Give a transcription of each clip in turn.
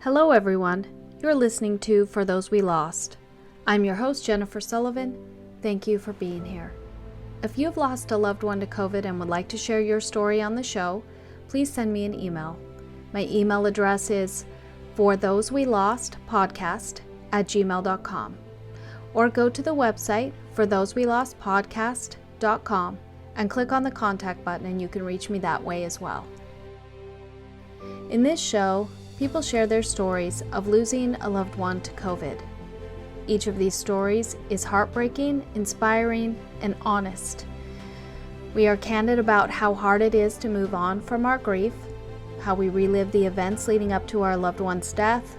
Hello everyone, you're listening to For Those We Lost. I'm your host Jennifer Sullivan. Thank you for being here. If you've lost a loved one to COVID and would like to share your story on the show, please send me an email. My email address is forthosewelostpodcast@gmail.com, or go to the website forthosewelostpodcast.com and click on the contact button and you can reach me that way as well. In this show, people share their stories of losing a loved one to COVID. Each of these stories is heartbreaking, inspiring, and honest. We are candid about how hard it is to move on from our grief, how we relive the events leading up to our loved one's death,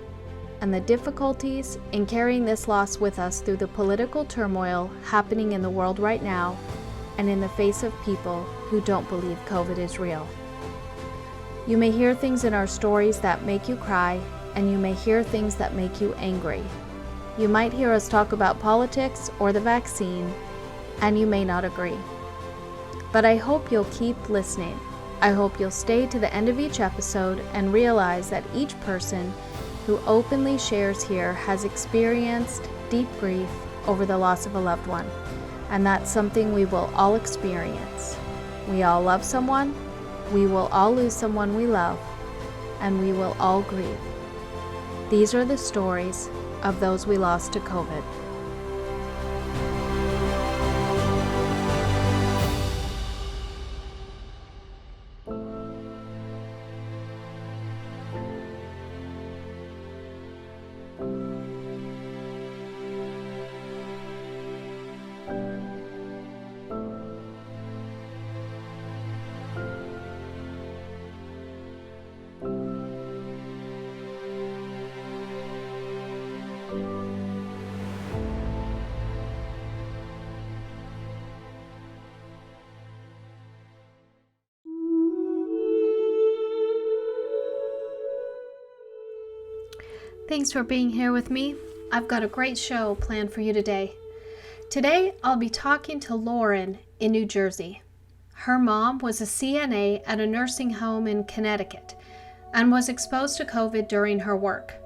and the difficulties in carrying this loss with us through the political turmoil happening in the world right now and in the face of people who don't believe COVID is real. You may hear things in our stories that make you cry, and you may hear things that make you angry. You might hear us talk about politics or the vaccine, and you may not agree. But I hope you'll keep listening. I hope you'll stay to the end of each episode and realize that each person who openly shares here has experienced deep grief over the loss of a loved one, and that's something we will all experience. We all love someone. We will all lose someone we love, and we will all grieve. These are the stories of those we lost to COVID. Thanks for being here with me. I've got a great show planned for you today. Today, I'll be talking to Lauren in New Jersey. Her mom was a CNA at a nursing home in Connecticut and was exposed to COVID during her work.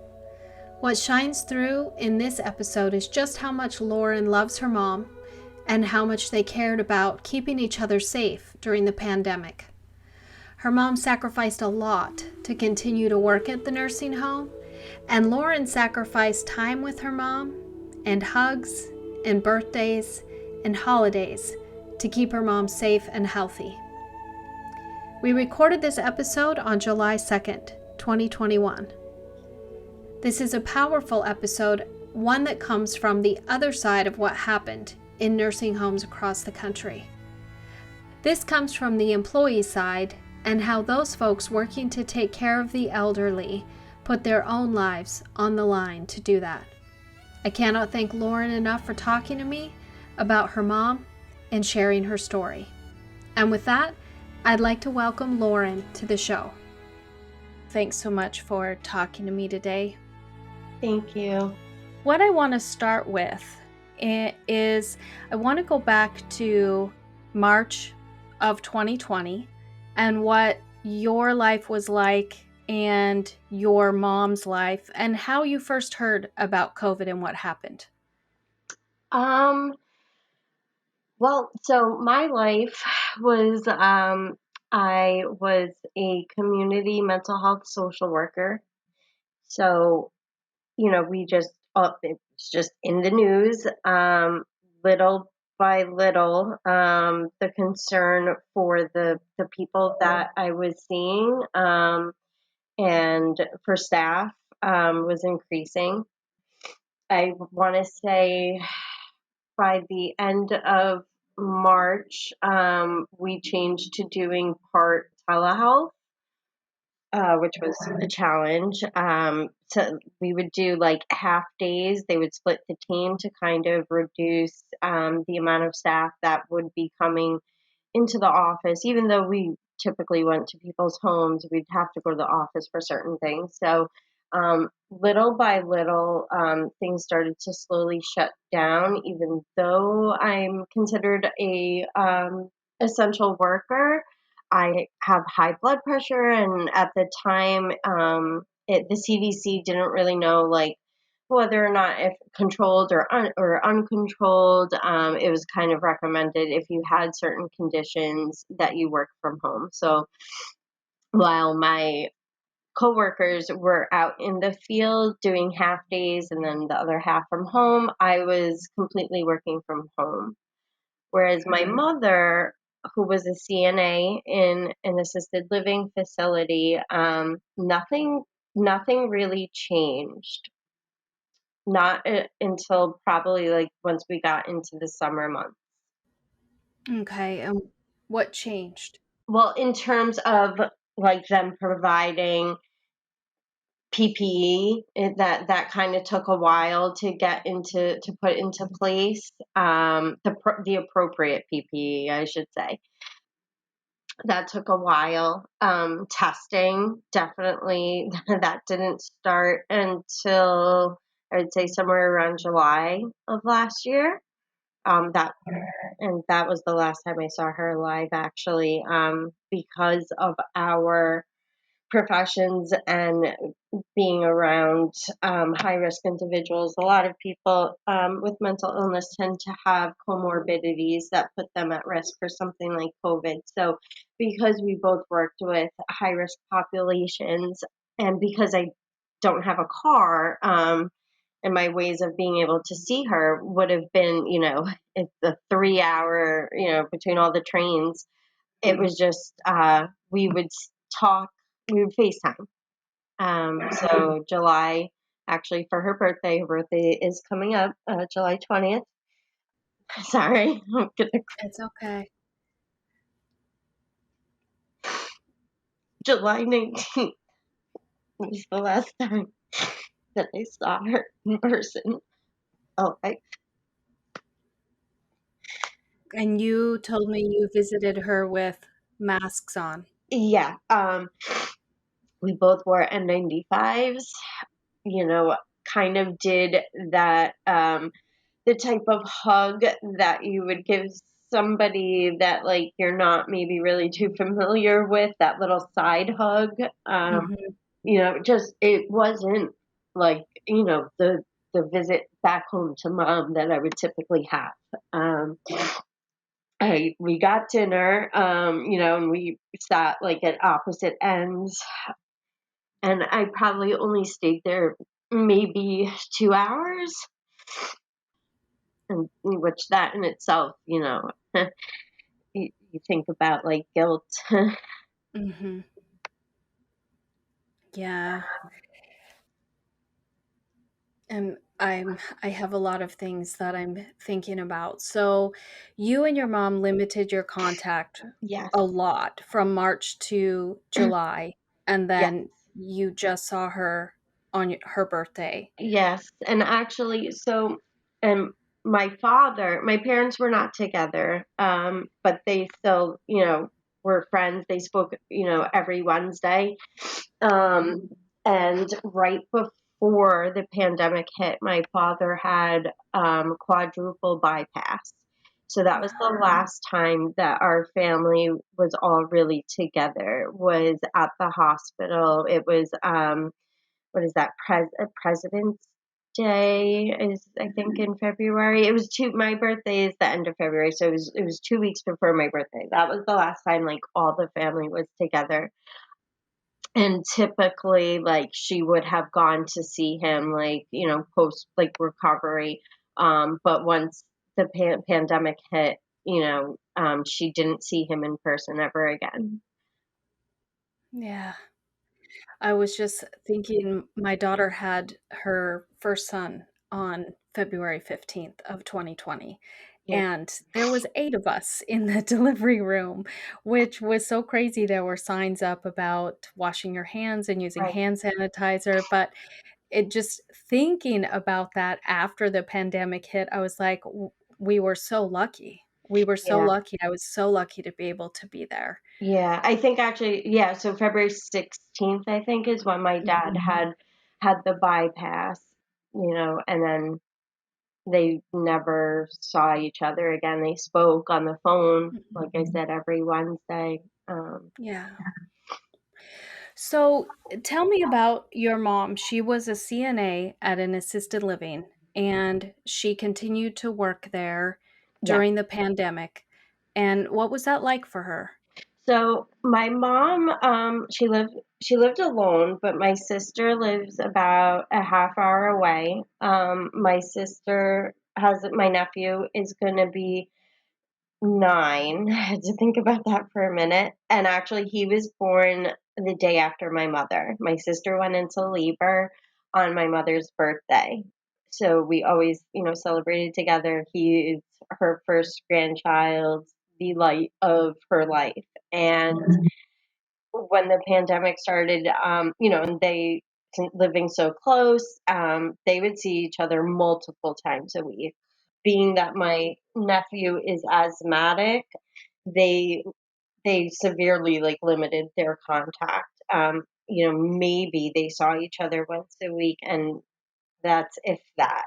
What shines through in this episode is just how much Lauren loves her mom and how much they cared about keeping each other safe during the pandemic. Her mom sacrificed a lot to continue to work at the nursing home, and Lauren sacrificed time with her mom and hugs and birthdays and holidays to keep her mom safe and healthy. We recorded this episode on July 2nd, 2021. This is a powerful episode, one that comes from the other side of what happened in nursing homes across the country. This comes from the employee side and how those folks working to take care of the elderly put their own lives on the line to do that. I cannot thank Lauren enough for talking to me about her mom and sharing her story. And with that, I'd like to welcome Lauren to the show. Thanks so much for talking to me today. Thank you. What I want to start with is I want to go back to March of 2020 and what your life was like and your mom's life and how you first heard about COVID and what happened. Well, so my life was, I was a community mental health social worker. So, it's just in the news, little by little, the concern for the people that I was seeing, and for staff, was increasing. I want to say by the end of March, we changed to doing part telehealth, which was a challenge. So we would do like half days. They would split the team to kind of reduce the amount of staff that would be coming into the office. Even though we typically went to people's homes, we'd have to go to the office for certain things. So little by little, things started to slowly shut down, even though I'm considered a essential worker. I have high blood pressure, and at the time, the CDC didn't really know like whether or not if controlled or uncontrolled. It was kind of recommended if you had certain conditions that you work from home. So while my coworkers were out in the field doing half days and then the other half from home, I was completely working from home. Whereas my mother, who was a CNA in an assisted living facility, nothing really changed. Not until probably like once we got into the summer months. Okay, and what changed? Well, in terms of like them providing PPE, that kind of took a while to get into to put into place. The appropriate PPE, I should say. That took a while. Testing, definitely, that didn't start until I would say somewhere around July of last year. That and that was the last time I saw her live, actually, because of our professions and being around high risk individuals. A lot of people with mental illness tend to have comorbidities that put them at risk for something like COVID. So, because we both worked with high risk populations, and because I don't have a car, and my ways of being able to see her would have been, it's the 3 hour, between all the trains. It was just, we would talk, we would FaceTime. So July, actually, for her birthday is coming up, July 20th. Sorry, I'm gonna, It's okay. July 19th was the last time that I saw her in person. Oh, And you told me you visited her with masks on. yeah. We both wore N95s, you know, kind of did that, the type of hug that you would give somebody that like you're not maybe really too familiar with, that little side hug. Mhm. Just it wasn't like, the visit back home to mom that I would typically have. Um, we got dinner, and we sat like at opposite ends, and I probably only stayed there maybe 2 hours, and which that in itself, you think about like guilt. Mhm. Yeah. And I have a lot of things that I'm thinking about. So, you and your mom limited your contact Yes. a lot from March to July, and Yeah. then you just saw her on her birthday. Yes. And actually, so, um, my parents were not together, but they still, were friends. They spoke, every Wednesday. Um, and right before the pandemic hit, my father had quadruple bypass. So that was the last time that our family was all really together, was at the hospital. It was, what is that, President's Day is, I think, in February. It was my birthday is the end of February, so it was 2 weeks before my birthday. That was the last time like all the family was together. And typically, like, she would have gone to see him, like, post, like, recovery. But once the pandemic hit, she didn't see him in person ever again. Yeah. I was just thinking my daughter had her first son on February 15th of 2020, Yeah, and there was 8 of us in the delivery room, which was so crazy. There were signs up about washing your hands and using right. hand sanitizer, but it just thinking about that after the pandemic hit, I was like, we were so lucky. We were so Yeah. lucky. I was so lucky to be able to be there." Yeah. I think actually, yeah, so February 16th, I think, is when my dad Mhm, had the bypass, and then they never saw each other again. They spoke on the phone, like I mhm. said, every Wednesday. Um, Yeah. So tell me about your mom. She was a CNA at an assisted living and she continued to work there yeah. during the pandemic. And what was that like for her? So my mom, she lived alone, but my sister lives about a half hour away. My sister has my nephew is going to be 9. I had to think about that for a minute. And actually, he was born the day after my mother. My sister went into labor on my mother's birthday. So we always, celebrated together. He is her first grandchild, the light of her life. And when the pandemic started, and they living so close, they would see each other multiple times a week. Being that my nephew is asthmatic, they they severely like limited their contact. Maybe they saw each other once a week, and that's if that.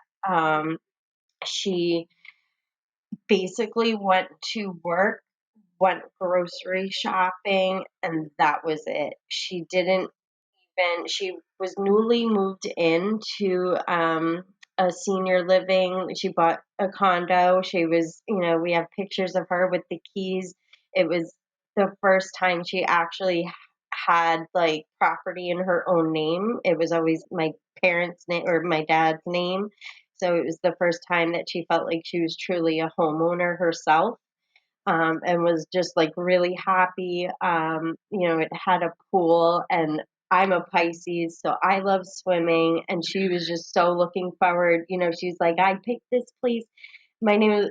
She basically went to work, went grocery shopping, and that was it. She was newly moved into a senior living. She bought a condo. She was, we have pictures of her with the keys. It was the first time she actually had like property in her own name. It was always my parents' name or my dad's name. So it was the first time that she felt like she was truly a homeowner herself. And was just like really happy. It had a pool, and I'm a Pisces, so I love swimming. And she was just so looking forward. She's like, I picked this place. My name is,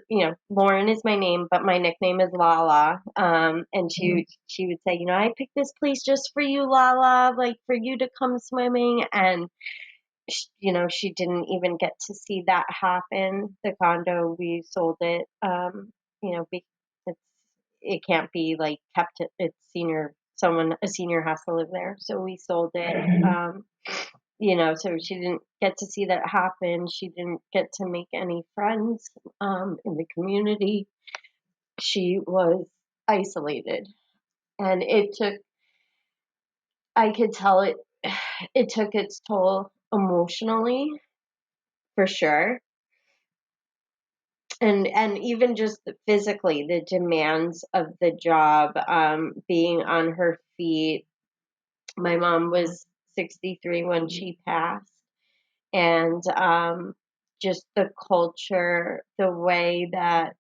Lauren is my name, but my nickname is Lala. And she would say, I picked this place just for you, Lala, like for you to come swimming. And she didn't even get to see that happen. The condo, we sold it. It's it can't be like kept. It's senior. A senior has to live there, so we sold it. So she didn't get to see that happen. She didn't get to make any friends in the community. She was isolated, and it took. I could tell it. It took its toll emotionally, for sure, and even just physically, the demands of the job, being on her feet. My mom was 63 when she passed, and just the culture, the way that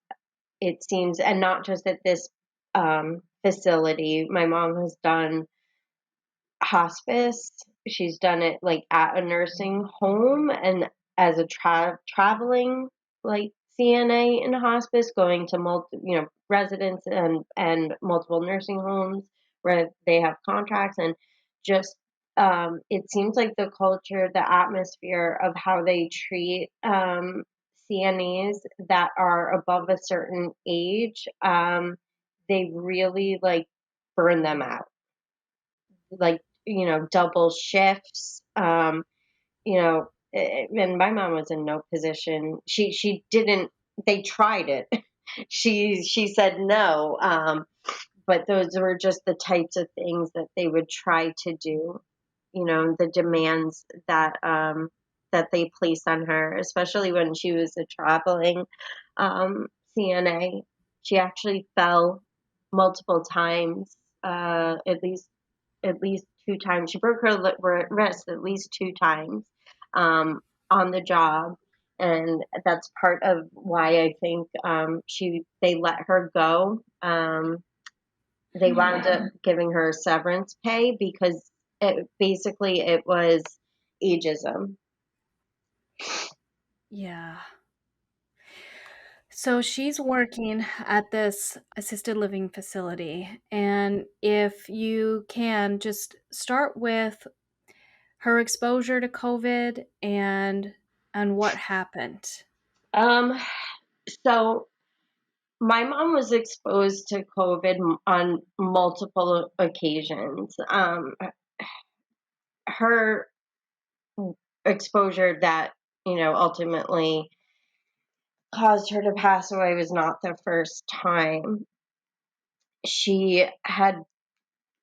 it seems, and not just at this facility. My mom has done hospice. She's done it like at a nursing home and as a traveling like CNA in hospice, going to residents and multiple nursing homes where they have contracts, and just it seems like the culture, the atmosphere of how they treat CNAs that are above a certain age, they really like burn them out, like, double shifts. And my mom was in no position. She didn't. They tried it. She said no. But those were just the types of things that they would try to do. The demands that they placed on her, especially when she was a traveling CNA. She actually fell multiple times, at least 2 times. She broke her wrist at least 2 times on the job, and that's part of why I think they let her go. They wound up giving her severance pay because it was ageism. Yeah. So she's working at this assisted living facility. And if you can just start with her exposure to COVID and what happened. Um, so my mom was exposed to COVID on multiple occasions. Her exposure that ultimately caused her to pass away was not the first time. She had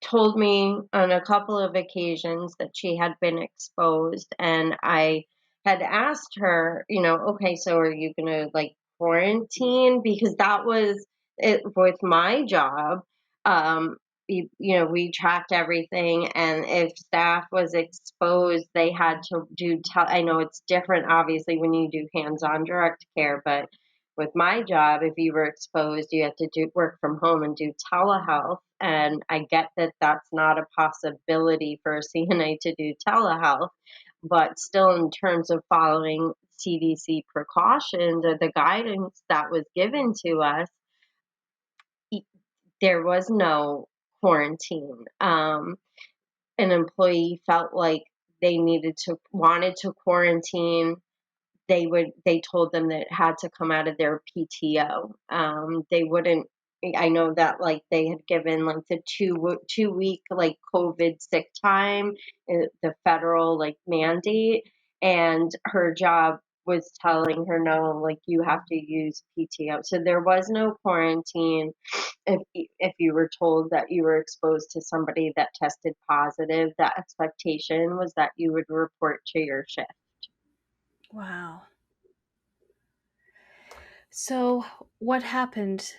told me on a couple of occasions that she had been exposed, and I had asked her, okay, so are you going to like quarantine? Because that was it with my job. Um, we tracked everything, and if staff was exposed, they had to I know it's different, obviously, when you do hands-on direct care, but with my job, if you were exposed, you had to do work from home and do telehealth. And I get that that's not a possibility for a CNA to do telehealth, but still, in terms of following CDC precautions or the guidance that was given to us, there was no quarantine. An employee felt like wanted to quarantine. They told them that it had to come out of their PTO. They wouldn't. I know that like they had given like the 2 week like COVID sick time, the federal like mandate, and her job was telling her no, like you have to use PTO. So there was no quarantine. If you were told that you were exposed to somebody that tested positive, the expectation was that you would report to your shift. Wow. So, what happened?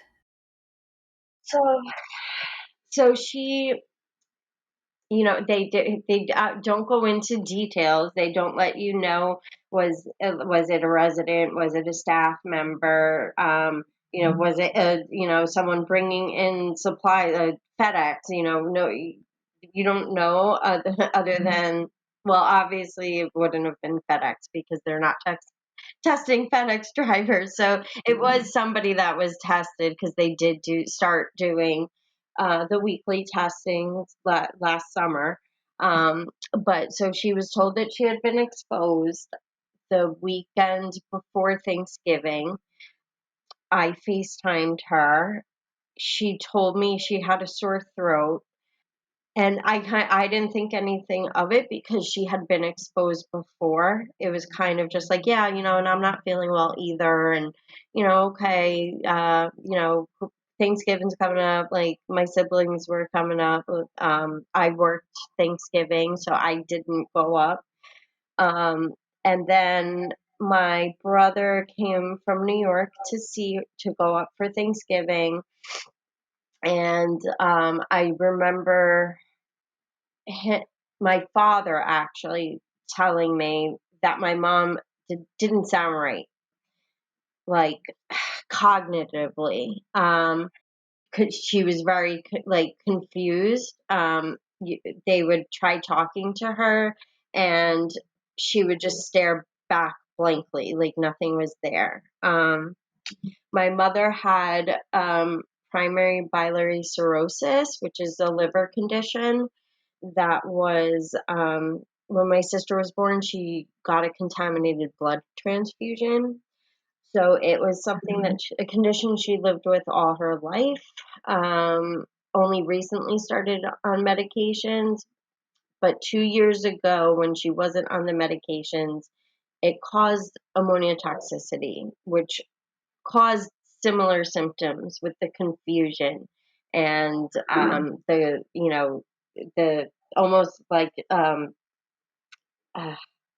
So she, they don't go into details. They don't let you know, was it a resident, was it a staff member, was it someone bringing in supply, FedEx, no, you don't know, other than, well, obviously it wouldn't have been FedEx because they're not testing FedEx drivers. So it was somebody that was tested, because they did start doing the weekly testing last summer. But so she was told that she had been exposed the weekend before Thanksgiving. I FaceTimed her. She told me she had a sore throat. And I didn't think anything of it because she had been exposed before. It was kind of just like, yeah, and I'm not feeling well either. And, okay, Thanksgiving's coming up. Like my siblings were coming up. I worked Thanksgiving, so I didn't go up. And then my brother came from New York to go up for Thanksgiving. And I remember my father actually telling me that my mom didn't sound right, like cognitively. 'Cause she was very like confused. They would try talking to her, and she would just stare back blankly, like nothing was there. My mother had primary biliary cirrhosis, which is a liver condition that was, when my sister was born, she got a contaminated blood transfusion. So it was something a condition she lived with all her life. Only recently started on medications, but 2 years ago, when she wasn't on the medications, it caused ammonia toxicity, which caused similar symptoms with the confusion and the almost uh,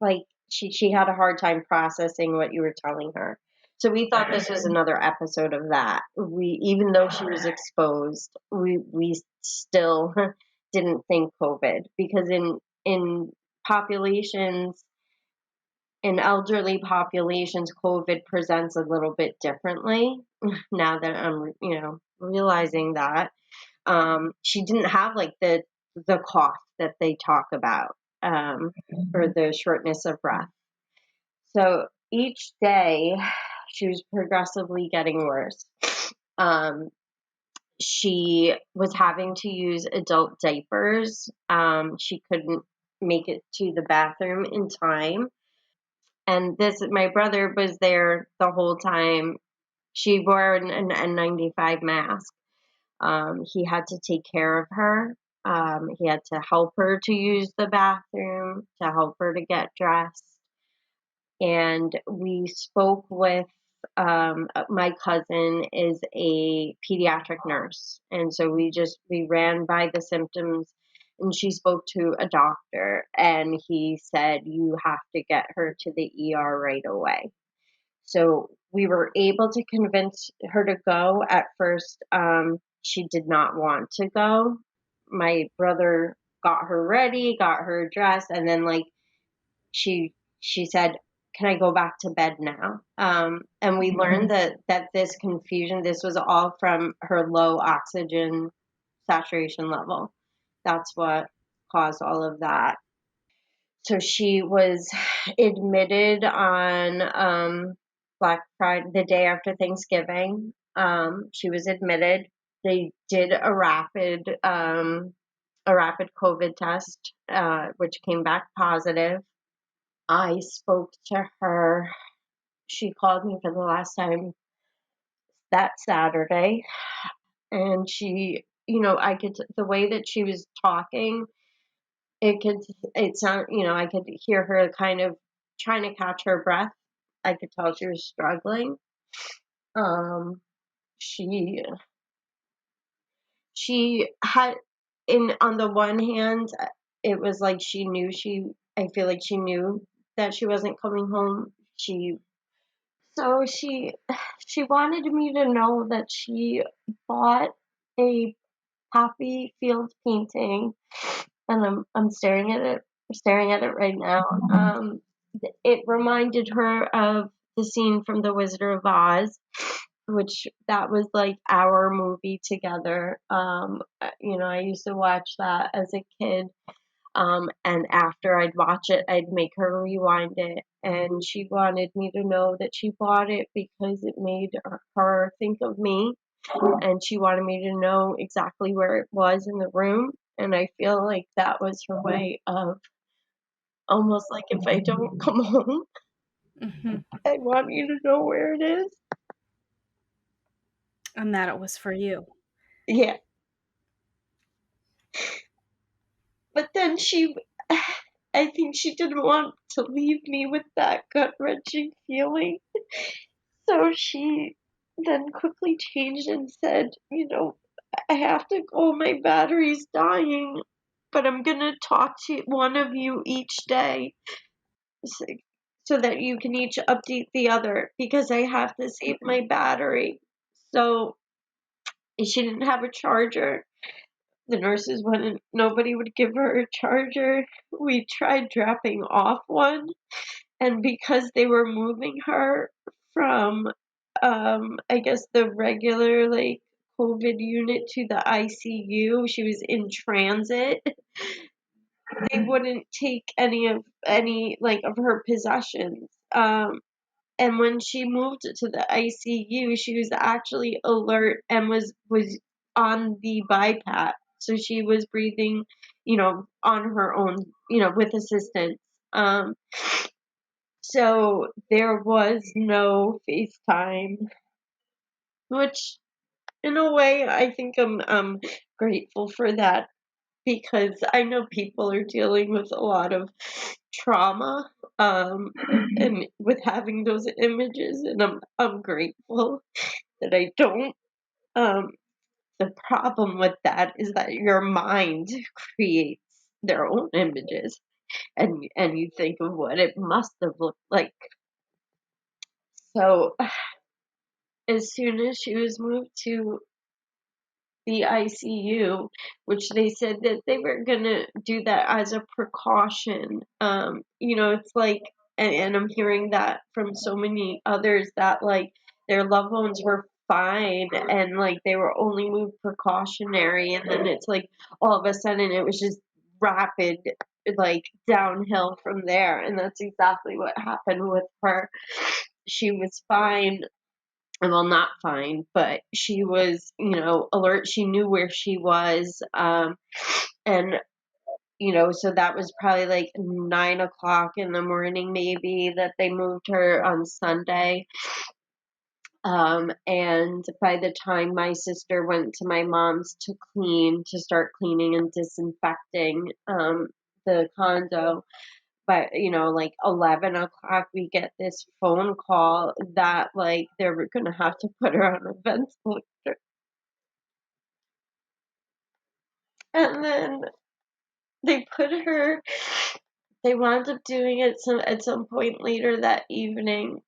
like she had a hard time processing what you were telling her. So we thought this was another episode of that. Even though she was exposed, we still didn't think COVID, because in populations in elderly populations, COVID presents a little bit differently. Now that I'm, realizing that, she didn't have like the cough that they talk about, or the shortness of breath. So each day, she was progressively getting worse. She was having to use adult diapers. She couldn't make it to the bathroom in time. And my brother was there the whole time. She wore an N95 mask. He had to take care of her. He had to help her to use the bathroom, to help her to get dressed. And we spoke with my cousin is a pediatric nurse, and so we ran by the symptoms, and she spoke to a doctor, and he said, you have to get her to the ER right away. So we were able to convince her to go. At first, she did not want to go. My brother got her ready, got her dressed, and then like she said, "Can I go back to bed now?" And we learned that this confusion, this was all from her low oxygen saturation level. That's what caused all of that. So she was admitted on Black Friday, the day after Thanksgiving. She was admitted. They did a rapid COVID test, which came back positive. I spoke to her. She called me for the last time that Saturday, and I could, the way that she was talking, it could, it sound, I could hear her kind of trying to catch her breath. I could tell she was struggling. Um, she she had, in on the one hand, it was like I feel like she knew that she wasn't coming home. So she wanted me to know that she bought a poppy field painting, and I'm staring at it right now. It reminded her of the scene from The Wizard of Oz, which that was like our movie together. I used to watch that as a kid. And after I'd watch it, I'd make her rewind it. And she wanted me to know that she bought it because it made her think of me. And she wanted me to know exactly where it was in the room. And I feel like that was her way of almost like, if I don't come home, Hmm. I want you to know where it is. And that it was for you. Yeah. But then I think she didn't want to leave me with that gut wrenching feeling. So she then quickly changed and said, I have to go, my battery's dying, but I'm going to talk to one of you each day so, so that you can each update the other because I have to save my battery. So she didn't have a charger. The nurses wouldn't, nobody would give her a charger. We tried dropping off one, and because they were moving her from, I guess the regular, like, COVID unit to the ICU, she was in transit. They wouldn't take any like of her possessions. And when she moved to the ICU, she was actually alert and was on the BiPAP. So she was breathing, on her own, with assistance. So there was no FaceTime, which in a way I think I'm grateful for that, because I know people are dealing with a lot of trauma, and with having those images, and I'm grateful that I don't. Um, the problem with that is that your mind creates their own images, and you think of what it must have looked like. So as soon as she was moved to the ICU, which they said that they were gonna do that as a precaution. It's like, and I'm hearing that from so many others that like their loved ones were fine and like they were only moved precautionary, and then it's like all of a sudden it was just rapid, like downhill from there, and that's exactly what happened with her. She was fine, well, not fine, but she was, alert. She knew where she was. And, so that was probably like 9 o'clock in the morning, maybe, that they moved her on Sunday. And by the time my sister went to my mom's to start cleaning and disinfecting, the condo, but, like 11 o'clock, we get this phone call that like they were gonna have to put her on a ventilator. And then they put her they wound up doing it at some point later that evening.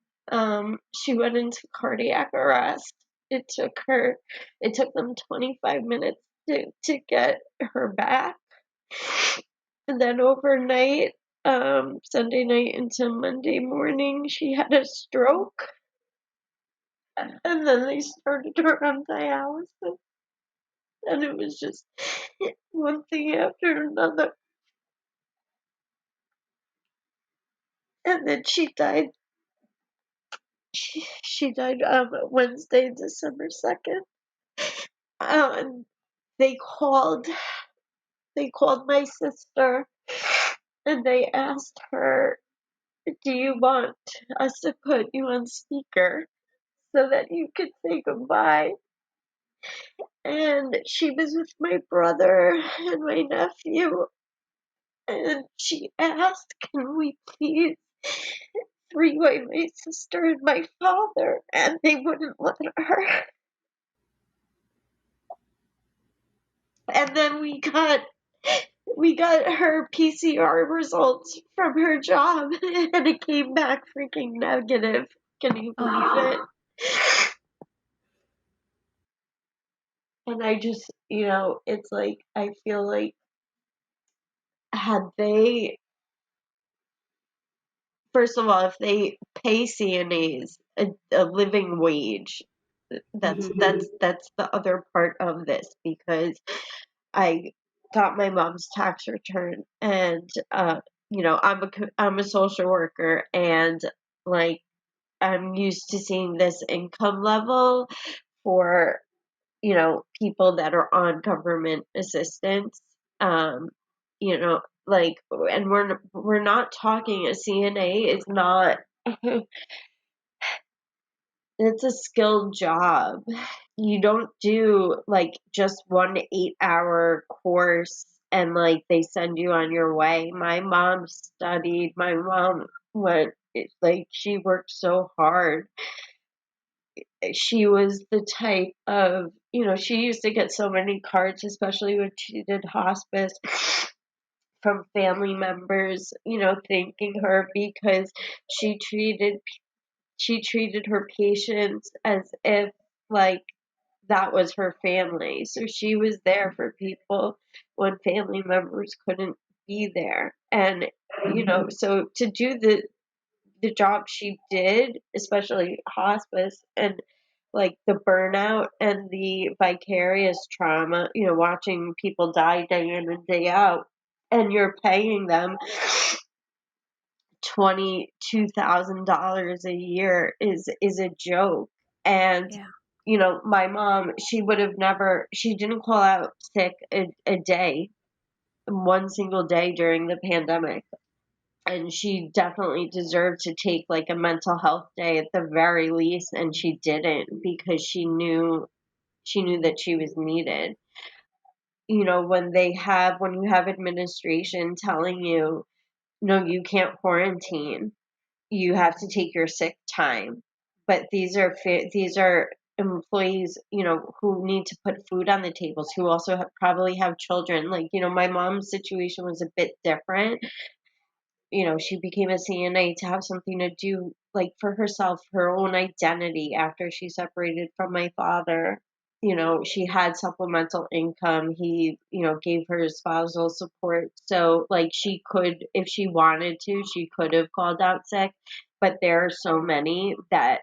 She went into cardiac arrest. It took them 25 minutes to get her back. And then overnight, Sunday night into Monday morning, she had a stroke. And then they started her on dialysis. And it was just one thing after another. And then she died. She died Wednesday, December 2nd. And they called my sister and they asked her, "Do you want us to put you on speaker so that you could say goodbye?" And she was with my brother and my nephew, and she asked, "Can we please three-way my sister and my father?" And they wouldn't let her. And then we got her PCR results from her job, and it came back freaking negative. Can you believe it? Oh, And I just, it's like I feel like had they, first of all, if they pay CNAs a living wage, that's mhm. that's the other part of this, because I got my mom's tax return, and I'm a social worker, and like I'm used to seeing this income level for people that are on government assistance. Um, like, and we're not talking, a CNA is not. It's a skilled job. You don't do like just one 8-hour course and like they send you on your way. My mom studied, my mom went, like, she worked so hard. She was the type of, she used to get so many cards, especially when she did hospice, from family members, thanking her because she treated she treated her patients as if like that was her family. So she was there for people when family members couldn't be there. And so to do the job she did, especially hospice, and like the burnout and the vicarious trauma, watching people die day in and day out, and you're paying them $22,000 a year is a joke. And Yeah. my mom, she would have never, she didn't call out sick a day, one single day during the pandemic. And she definitely deserved to take like a mental health day at the very least, and she didn't, because she knew that she was needed. When you have administration telling you, no, you can't quarantine, you have to take your sick time. But these are employees, who need to put food on the tables, who also probably have children. Like, my mom's situation was a bit different. She became a CNA to have something to do, like, for herself, her own identity after she separated from my father. She had supplemental income. He, gave her spousal support. So, like, she could, if she wanted to, she could have called out sick. But there are so many that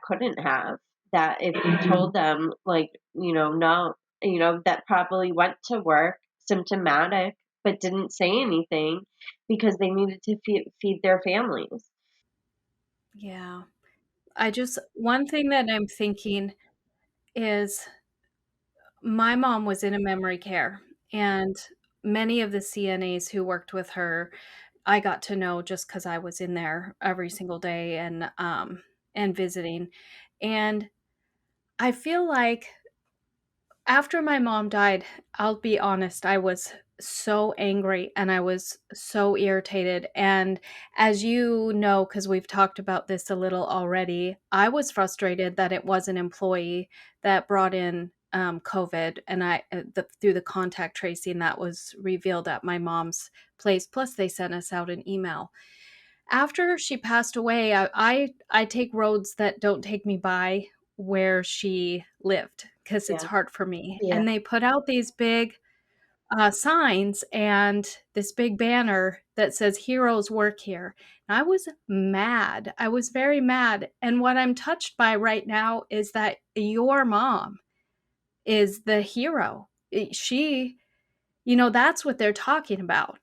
couldn't have. That if you told them, like, no, that probably went to work symptomatic, but didn't say anything because they needed to feed their families. Yeah. One thing that I'm thinking is my mom was in a memory care, and many of the CNAs who worked with her, I got to know just because I was in there every single day and visiting. And I feel like after my mom died, I'll be honest, I was so angry and I was so irritated. And as you know, because we've talked about this a little already, I was frustrated that it was an employee that brought in COVID, and through the contact tracing that was revealed at my mom's place. Plus, they sent us out an email. After she passed away, I take roads that don't take me by where she lived because it's Yeah. hard for me. Yeah. And they put out these big signs and this big banner that says heroes work here. And I was mad. I was very mad. And what I'm touched by right now is that your mom is the hero. She, that's what they're talking about.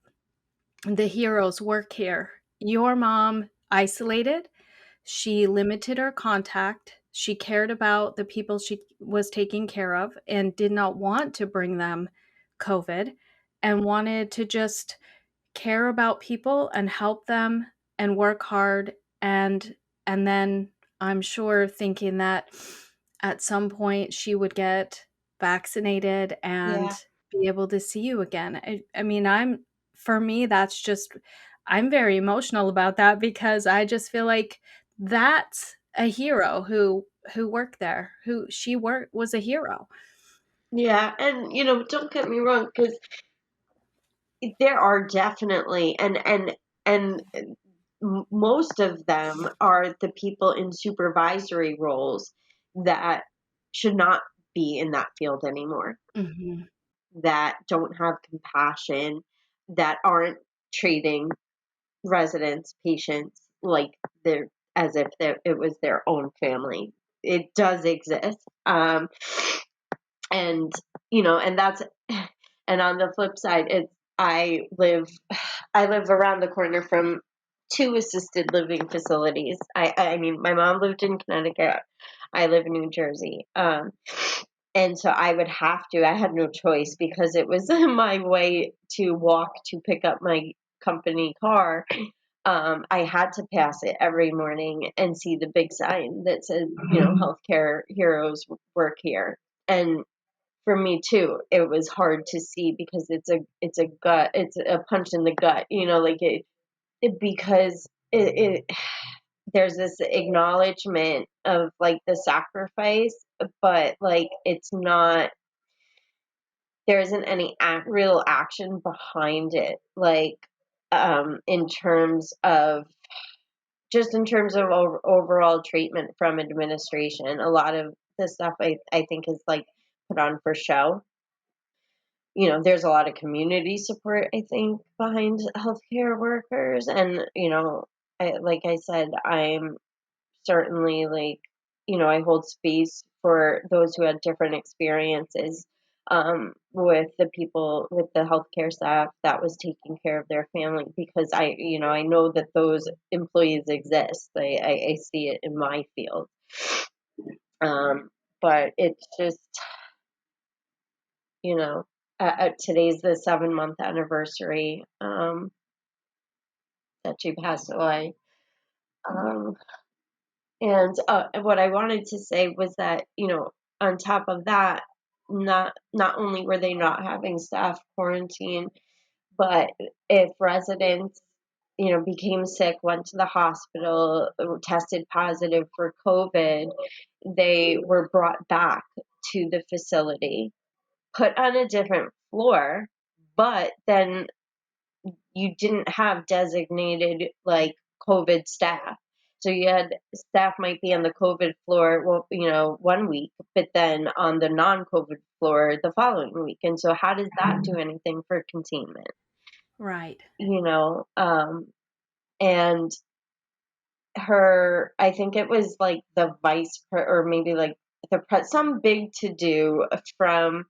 The heroes work here. Your mom isolated, she limited her contact. She cared about the people she was taking care of and did not want to bring them COVID and wanted to just care about people and help them and work hard, and then I'm sure thinking that at some point she would get vaccinated and Yeah. be able to see you again. I mean, for me that's just, I'm very emotional about that because I just feel like that's a hero who worked there, who she worked was a hero. Yeah. And, don't get me wrong, because there are definitely, and most of them are the people in supervisory roles that should not be in that field anymore, Mhm. that don't have compassion, that aren't treating residents, patients like they're as if it was their own family. It does exist. And and that's and on the flip side, it's I live I live around the corner from two assisted living facilities. I mean, my mom lived in Connecticut. I live in New Jersey. And so I would have to, I had no choice because it was my way to walk to pick up my company car. I had to pass it every morning and see the big sign that said, healthcare heroes work here. And for me too, it was hard to see because it's a punch in the gut, like because it there's this acknowledgement of like the sacrifice, but like it's not, there isn't any real action behind it, like in terms of in terms of overall treatment from administration. A lot of the stuff I think is like put on for show. There's a lot of community support, I think, behind healthcare workers. And, like I said, I'm certainly like, I hold space for those who had different experiences with the people, with the healthcare staff that was taking care of their family, because I know that those employees exist. I see it in my field. But it's just, you know, today's the 7-month anniversary that she passed away. Um, and what I wanted to say was that, on top of that, not only were they not having staff quarantine, but if residents, became sick, went to the hospital, tested positive for COVID, they were brought back to the facility, put on a different floor, but then you didn't have designated like COVID staff. So you had staff might be on the COVID floor, well, 1 week, but then on the non-COVID floor the following week. And so how does that do anything for containment? Right. You know, and I think it was like the or maybe like some big to do from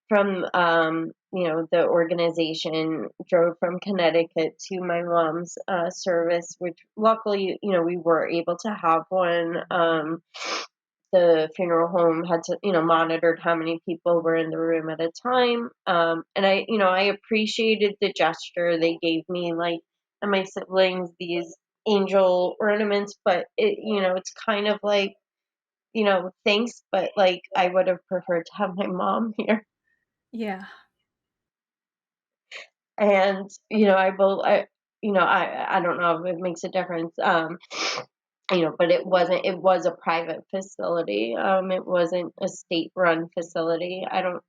the organization drove from Connecticut to my mom's service, which luckily, we were able to have one. The funeral home had to, monitored how many people were in the room at a time. And I appreciated the gesture. They gave me, like, and my siblings, these angel ornaments, but it's kind of like, thanks, but like, I would have preferred to have my mom here. Yeah. And I don't know if it makes a difference. But it was a private facility. It wasn't a state run facility. I don't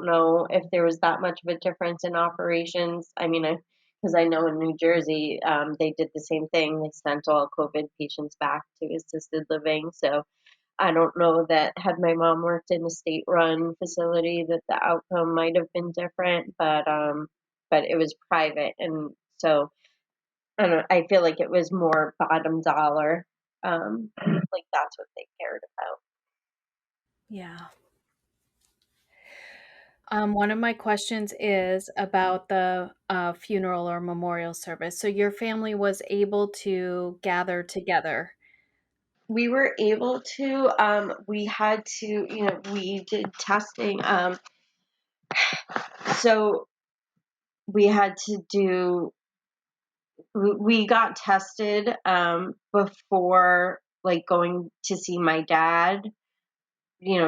know if there was that much of a difference in operations. Because I know in New Jersey, they did the same thing. They sent all COVID patients back to assisted living. So I don't know that had my mom worked in a state run facility that the outcome might have been different, but it was private, and so I don't know, I feel like it was more bottom dollar. Like that's what they cared about. Yeah. One of my questions is about the funeral or memorial service. So your family was able to gather together. We were able to, we had to, we did testing. So we had to do, we got tested before like going to see my dad,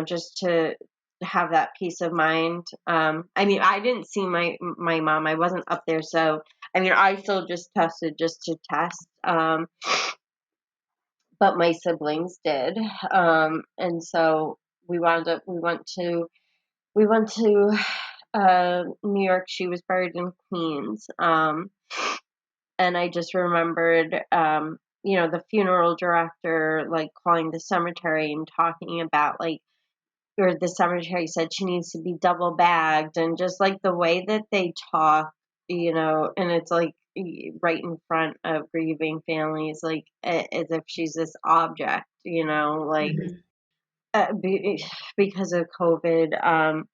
just to have that peace of mind. I didn't see my mom. I wasn't up there, so I still just tested just to test. But my siblings did, and so we went to New York. She was buried in Queens, and I just remembered. The funeral director like calling the cemetery and talking about like, or the cemetery said she needs to be double bagged, and just like the way that they talk, and it's like right in front of grieving families, like as if she's this object, like Mhm. because of COVID.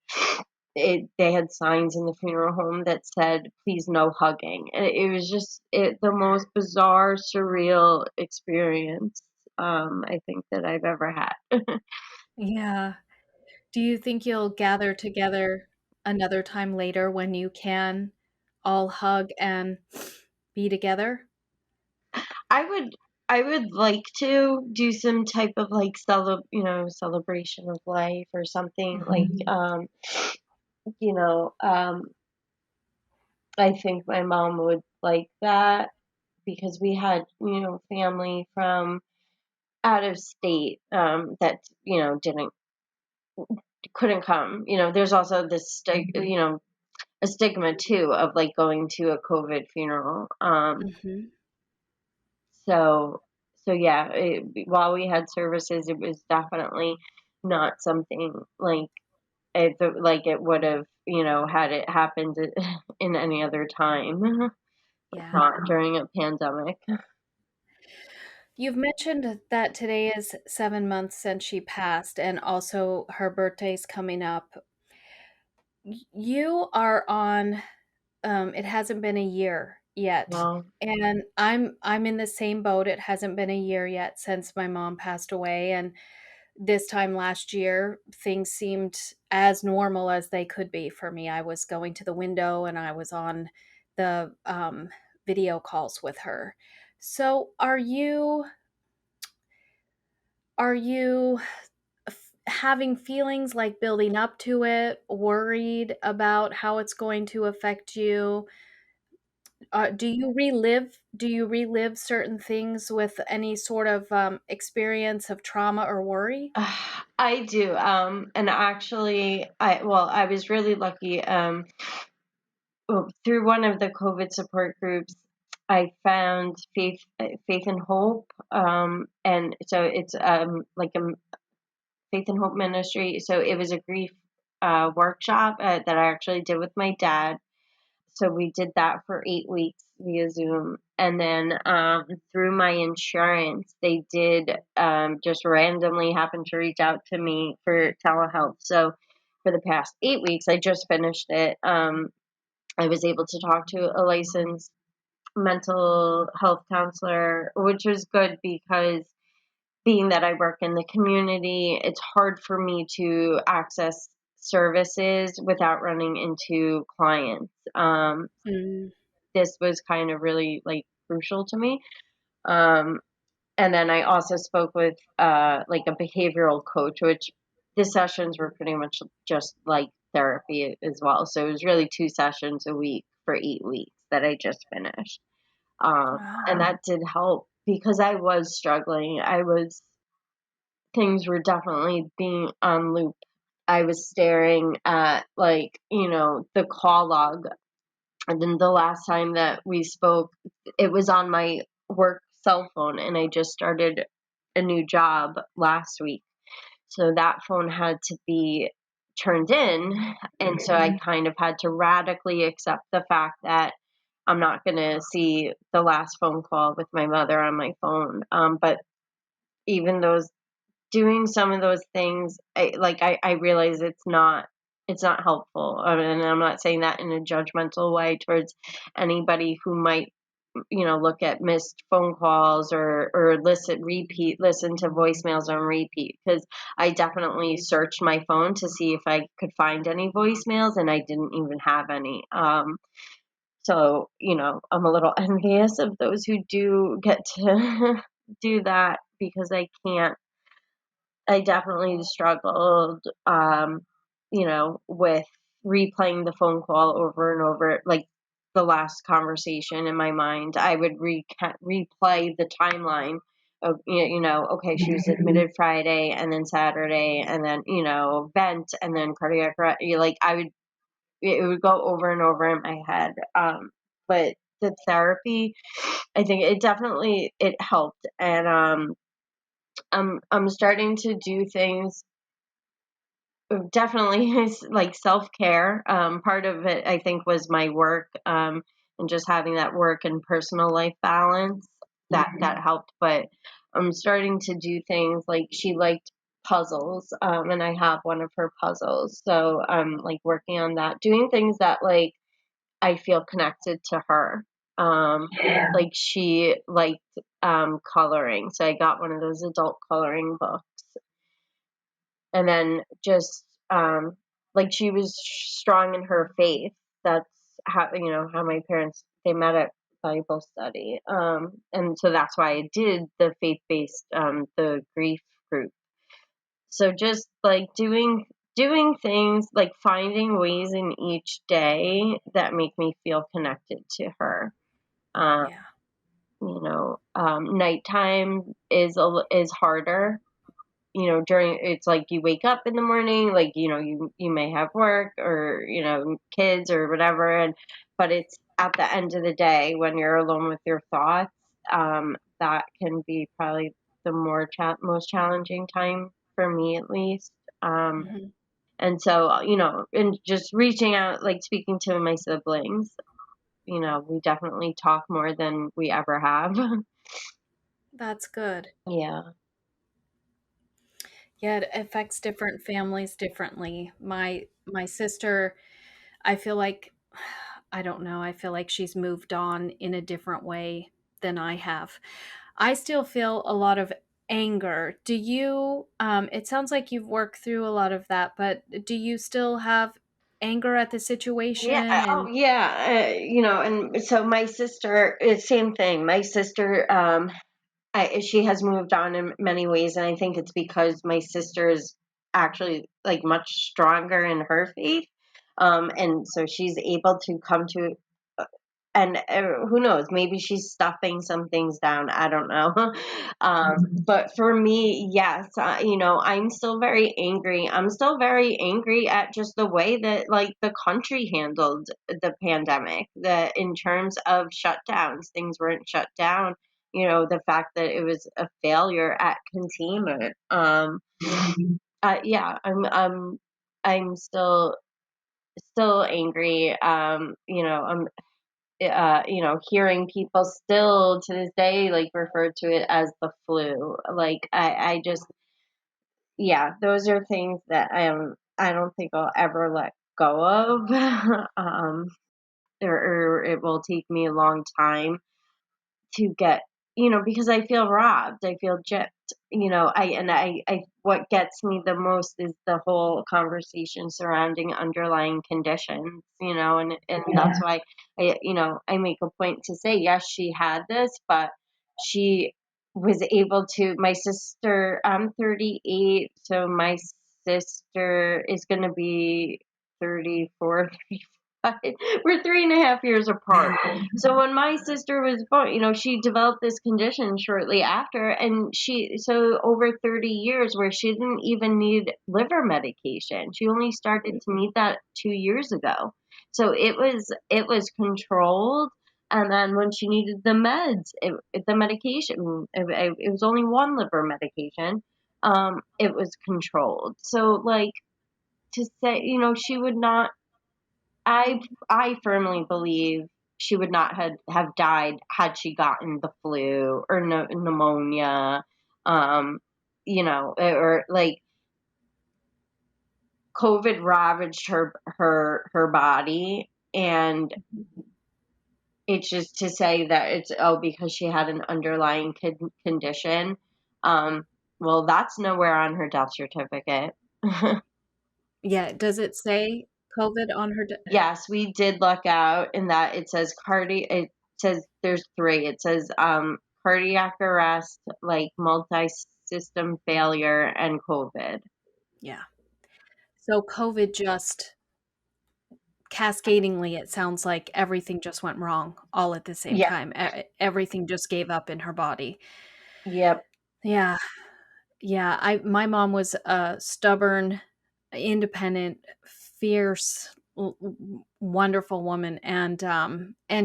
They had signs in the funeral home that said please no hugging, and it was just the most bizarre, surreal experience, I think that I've ever had. Yeah. Do you think you'll gather together another time later when you can all hug and be together? I would I would like to do some type of like celebration of life or something like, Mhm. you know um I think my mom would like that because we had, family from out of state, that, didn't couldn't come. There's also this a stigma too of like going to a COVID funeral. Mhm. So so yeah, while we had services, it was definitely not something like it would have, had it happened in any other time, Yeah. not during a pandemic. You've mentioned that today is 7 months since she passed, and also her birthday's coming up. You are on, it hasn't been a year yet, Well, and I'm in the same boat. It hasn't been a year yet since my mom passed away, and this time last year, things seemed as normal as they could be for me. I was going to the window and I was on the video calls with her. So, are you having feelings like building up to it, worried about how it's going to affect you? Do you relive certain things with any sort of experience of trauma or worry? I do. And actually, I was really lucky. Through one of the COVID support groups, I found Faith and Hope, and so it's like a Faith and Hope ministry. So it was a grief workshop that I actually did with my dad. So we did that for 8 weeks via Zoom. And then through my insurance, they did just randomly happen to reach out to me for telehealth. So for the past 8 weeks, I just finished it. I was able to talk to a licensed mental health counselor, which was good because being that I work in the community, it's hard for me to access services without running into clients. Mm, This was kind of really like crucial to me. Um, and then I also spoke with like a behavioral coach, which the sessions were pretty much just like therapy as well. So it was really 2 sessions a week for 8 weeks that I just finished. And Wow. that did help because I was struggling. Things were definitely being on loop. I was staring at, like, the call log. And then the last time that we spoke, it was on my work cell phone, and I just started a new job last week. So that phone had to be turned in. And so I kind of had to radically accept the fact that I'm not going to see the last phone call with my mother on my phone. But even doing some of those things, I realize it's not helpful. And I'm not saying that in a judgmental way towards anybody who might, look at missed phone calls or listen to voicemails on repeat, because I definitely searched my phone to see if I could find any voicemails, and I didn't even have any. So, I'm a little envious of those who do get to do that, because I definitely struggled, with replaying the phone call over and over, like the last conversation in my mind. I would replay the timeline of, okay, she was admitted Friday and then Saturday and then, vent and then cardiac arrest. It would go over and over in my head. But the therapy, I think it helped. And, I'm starting to do things. Definitely is like self-care. Part of it, I think, was my work, and just having that work and personal life balance that helped. But I'm starting to do things like she liked puzzles, and I have one of her puzzles. So I'm like working on that, doing things that like I feel connected to her. Like she liked coloring, so I got one of those adult coloring books. And then just like she was strong in her faith. That's how my parents, they met at Bible study, and so that's why I did the faith-based, the grief group. So just like doing things, like finding ways in each day that make me feel connected to her. um, Yeah. Nighttime is harder. During, it's like you wake up in the morning, like, you may have work or, kids or whatever. But it's at the end of the day when you're alone with your thoughts, that can be probably the most challenging time for me, at least. Hmm. And so, and just reaching out, like speaking to my siblings, we definitely talk more than we ever have. That's good. Yeah. Yeah, it affects different families differently. My sister, I feel like I don't know, I feel like she's moved on in a different way than I have. I still feel a lot of anger. Do you it sounds like you've worked through a lot of that, but do you still have anger at the Yeah. situation Oh, and yeah. And so my sister, same thing. My sister, she has moved on in many ways, and I think it's because my sister is actually like much stronger in her faith, and so she's able to come to. And who knows? Maybe she's stuffing some things down. I don't know. But for me, yes, I'm still very angry. I'm still very angry at just the way that like the country handled the pandemic. That in terms of shutdowns, things weren't shut down. The fact that it was a failure at containment. Yeah, I'm still angry. Hearing people still to this day like refer to it as the flu. Like I just, yeah, those are things that I don't think I'll ever let go of. Or it will take me a long time to get, because I feel robbed, I feel gypped. What gets me the most is the whole conversation surrounding underlying conditions, and that's why I make a point to say, yes, she had this, but she was able to, my sister, I'm 38, so my sister is going to be 34, We're 3.5 years apart. So when my sister was born, she developed this condition shortly after, and so over 30 years where she didn't even need liver medication. She only started to need that 2 years ago. So it was controlled. And then when she needed the meds, the medication, it was only one liver medication. It was controlled. So like to say, she would not I firmly believe she would not have died had she gotten the flu or pneumonia, or like COVID ravaged her body, and it's just to say that it's because she had an underlying condition. Um, well, that's nowhere on her death certificate. Yeah, does it say COVID on her Yes, we did luck out in that it says there's three. It says cardiac arrest, like multi-system failure, and COVID. Yeah. So COVID just cascadingly, it sounds like everything just went wrong all at the same Yeah. time. Everything just gave up in her body. Yep. Yeah. Yeah, I my mom was a stubborn, independent, fierce, wonderful woman, and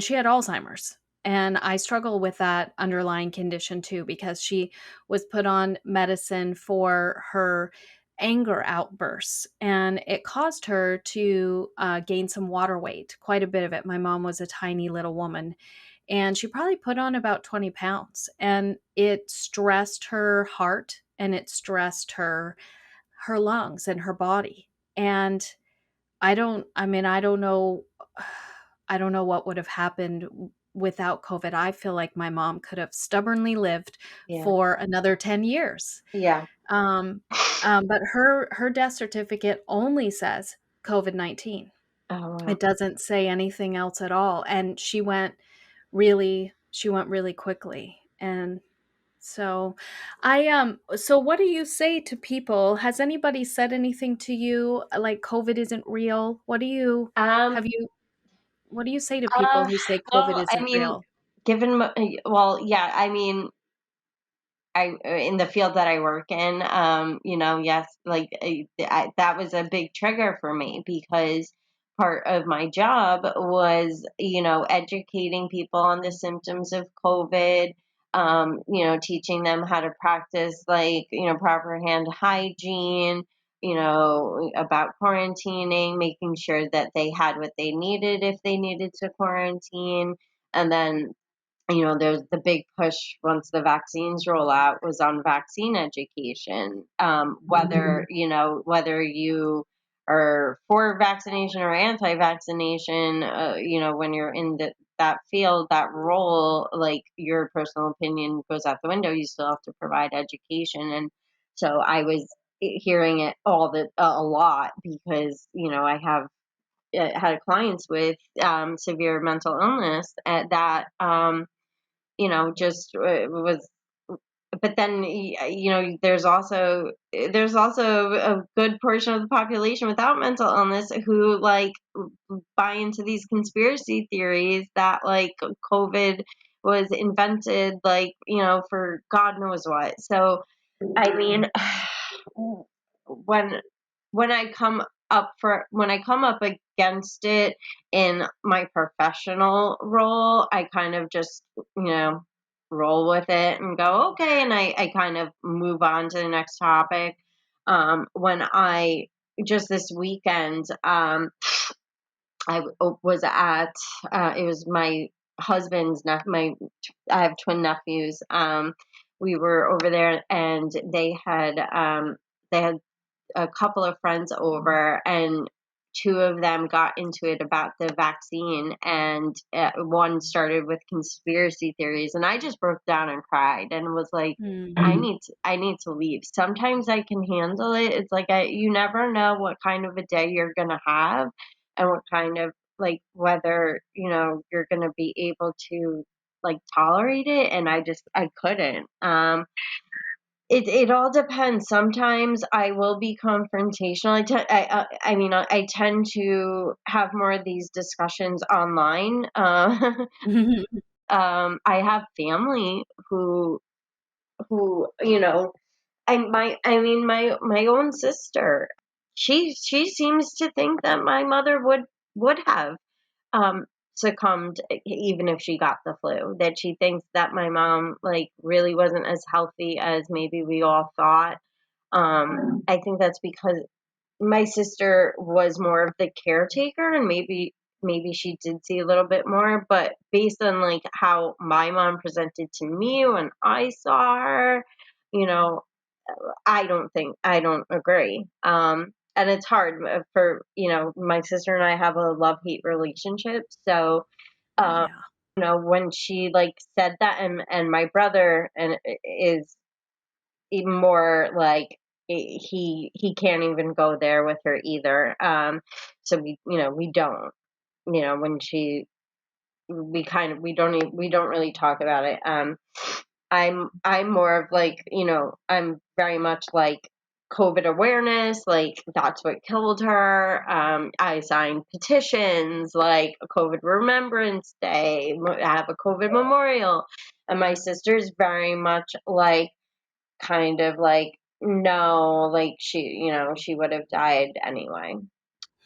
she had Alzheimer's. And I struggle with that underlying condition too because she was put on medicine for her anger outbursts, and it caused her to gain some water weight, quite a bit of it. My mom was a tiny little woman, and she probably put on about 20 pounds, and it stressed her heart and it stressed her lungs and her body. And I don't know, I don't know what would have happened without COVID. I feel like my mom could have stubbornly lived Yeah. for another 10 years. Yeah. um, but her death certificate only says COVID-19. Oh It wow. doesn't say anything else at all, and she went really quickly. And so what do you say to people? Has anybody said anything to you like COVID isn't real? Um. Have you what do you say to people Uh. who say COVID Well, I isn't mean, real? well, yeah. I mean, in the field that I work in, yes, like that was a big trigger for me because part of my job was, educating people on the symptoms of COVID, teaching them how to practice like, proper hand hygiene, about quarantining, making sure that they had what they needed if they needed to quarantine. And then there's the big push once the vaccines roll out was on vaccine education. Whether you are for vaccination or anti-vaccination, when you're in that field, that role, like your personal opinion goes out the window. You still have to provide education, and so I was hearing it a lot because I have had clients with severe mental illness that just was. But then there's also a good portion of the population without mental illness who like buy into these conspiracy theories that like COVID was invented like for God knows what. So I mean, when when I come up against it in my professional role, I kind of just, roll with it and go, okay, and I kind of move on to the next topic. When I just this weekend, was at it was my husband's my I have twin nephews. We were over there, and they had a couple of friends over, and two of them got into it about the vaccine, and one started with conspiracy theories, and I just broke down and cried and was like, I need to leave. Sometimes I can handle it. It's like you never know what kind of a day you're gonna have, and what kind of like whether you're gonna be able to like tolerate it, and I couldn't. it all depends. Sometimes I will be confrontational. I mean, I tend to have more of these discussions online. I have family who I mean my own sister. She seems to think that my mother would have um, succumbed even if she got the flu. That she thinks that my mom like really wasn't as healthy as maybe we all thought. I think that's because my sister was more of the caretaker, and maybe she did see a little bit more, but based on like how my mom presented to me when I saw her, you know, I don't agree. And it's hard for, my sister and I have a love-hate relationship. So, um, Yeah. when she like said that, and my brother and is even more like he can't even go there with her either. So we don't, when she we kind of we don't really talk about it. I'm more of like, I'm very much like COVID awareness, like that's what killed her. I signed petitions like a COVID Remembrance Day, I have a COVID memorial, and my sister's very much like kind of like no, like she would have died anyway.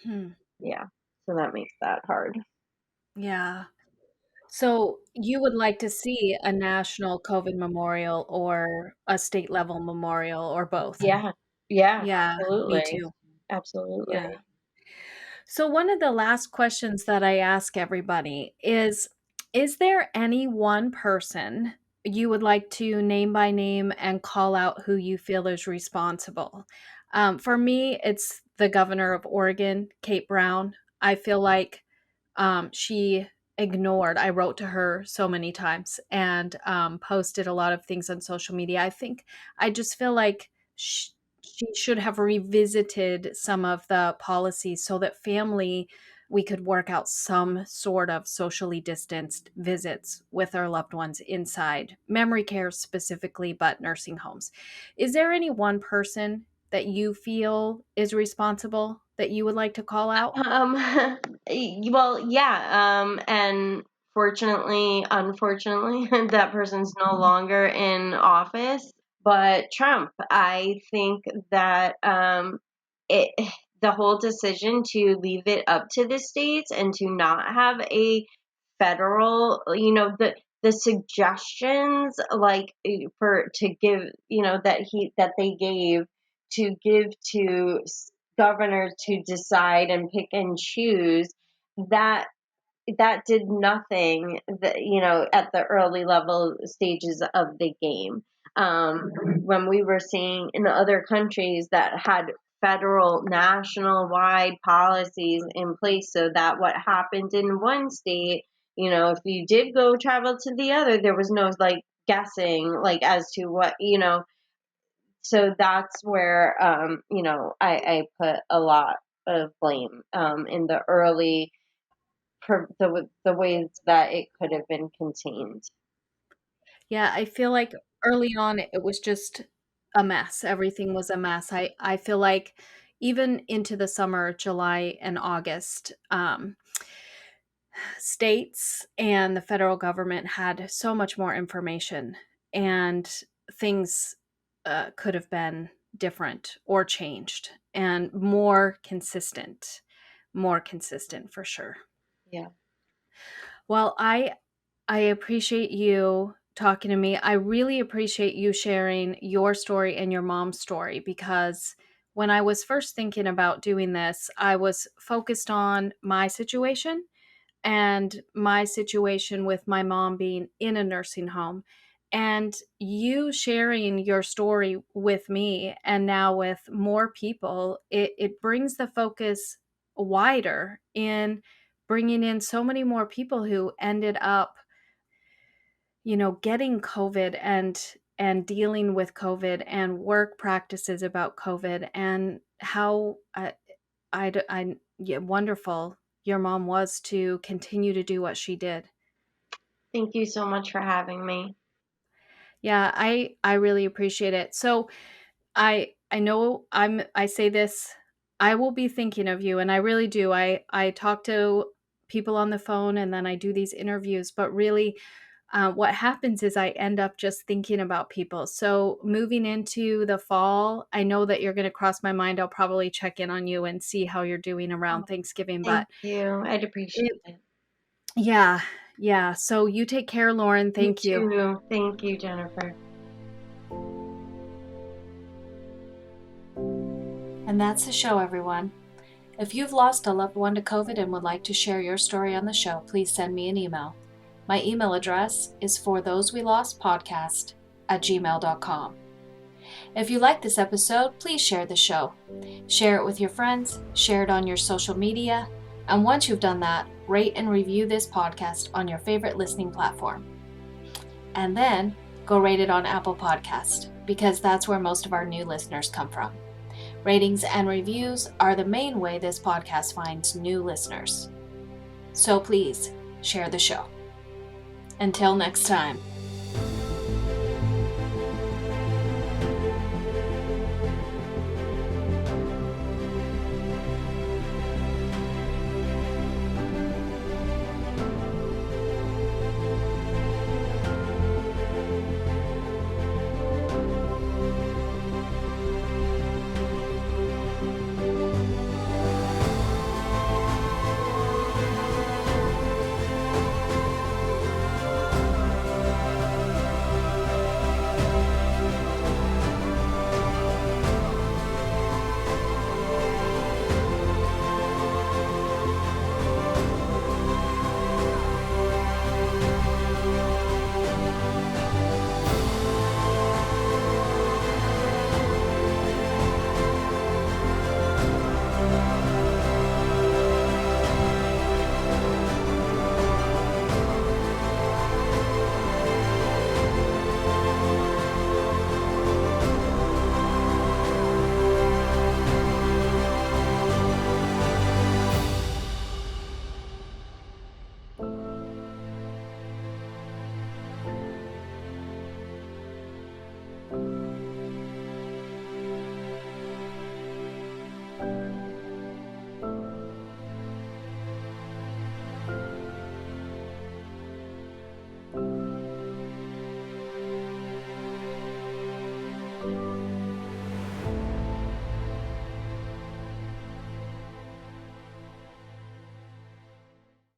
Hmm. Yeah, so that makes that hard. Yeah. So you would like to see a national COVID memorial or a state level memorial or both? Yeah, yeah, Yeah, me absolutely, too. Yeah. absolutely. So one of the last questions that I ask everybody is there any one person you would like to name by name and call out who you feel is responsible? For me, it's the governor of Oregon, Kate Brown. I feel like she ignored. I wrote to her so many times and posted a lot of things on social media. I just feel like she should have revisited some of the policies so that we could work out some sort of socially distanced visits with our loved ones inside memory care specifically, but nursing homes. Is there any one person that you feel is responsible that you would like to call out? Um, well, yeah, and unfortunately, that person's no longer in office. But Trump, I think that it the whole decision to leave it up to the states and to not have a federal, the suggestions like for to give, that they gave to give to governors to decide and pick and choose, that that did nothing at the early level stages of the game. When we were seeing in other countries that had federal national wide policies in place, so that what happened in one state, if you did go travel to the other, there was no like guessing like as to what, so that's where I put a lot of blame in the early the ways that it could have been contained. Yeah, I feel like early on it was just a mess. Everything was a mess. I feel like even into the summer, July and August, states and the federal government had so much more information, and things could have been different or changed and more consistent for sure. Yeah. Well, I appreciate you talking to me. I really appreciate you sharing your story and your mom's story because when I was first thinking about doing this, I was focused on my situation and my situation with my mom being in a nursing home. And you sharing your story with me and now with more people, it brings the focus wider in bringing in so many more people who ended up getting COVID and dealing with COVID and work practices about COVID and how yeah, wonderful your mom was to continue to do what she did. Thank you so much for having me. Yeah, I really appreciate it. So I know I say this, I will be thinking of you, and I really do. I talk to people on the phone, and then I do these interviews, but really, what happens is I end up just thinking about people. So moving into the fall, I know that you're going to cross my mind. I'll probably check in on you and see how you're doing around Oh, Thanksgiving. But thank you. I'd appreciate it, it. yeah, yeah. So you take care, Lauren. You Thank you. too. Thank you, Jennifer. And that's the show, everyone. If you've lost a loved one to COVID and would like to share your story on the show, please send me an email. My email address is forthosewelostpodcast@gmail.com. If you like this episode, please share the show. Share it with your friends, share it on your social media, and once you've done that, rate and review this podcast on your favorite listening platform. And then go rate it on Apple Podcast, because that's where most of our new listeners come from. Ratings and reviews are the main way this podcast finds new listeners. So please share the show. Until next time.